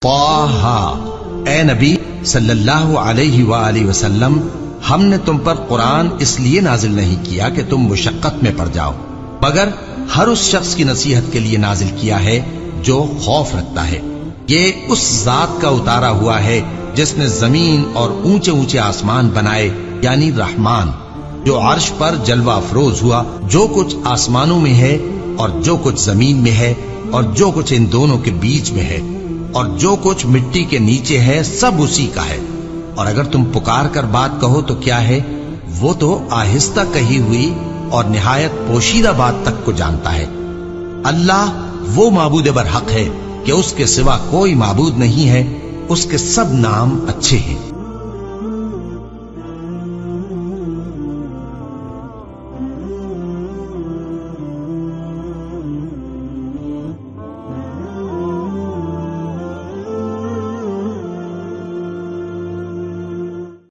طٰہٰ، اے نبی صلی اللہ علیہ وآلہ وسلم، ہم نے تم پر قرآن اس لیے نازل نہیں کیا کہ تم مشقت میں پڑ جاؤ، مگر ہر اس شخص کی نصیحت کے لیے نازل کیا ہے جو خوف رکھتا ہے۔ یہ اس ذات کا اتارا ہوا ہے جس نے زمین اور اونچے اونچے آسمان بنائے، یعنی رحمان، جو عرش پر جلوہ افروز ہوا۔ جو کچھ آسمانوں میں ہے اور جو کچھ زمین میں ہے اور جو کچھ ان دونوں کے بیچ میں ہے اور جو کچھ مٹی کے نیچے ہے، سب اسی کا ہے۔ اور اگر تم پکار کر بات کہو تو کیا ہے، وہ تو آہستہ کہی ہوئی اور نہایت پوشیدہ بات تک کو جانتا ہے۔ اللہ وہ معبود برحق ہے کہ اس کے سوا کوئی معبود نہیں ہے، اس کے سب نام اچھے ہیں۔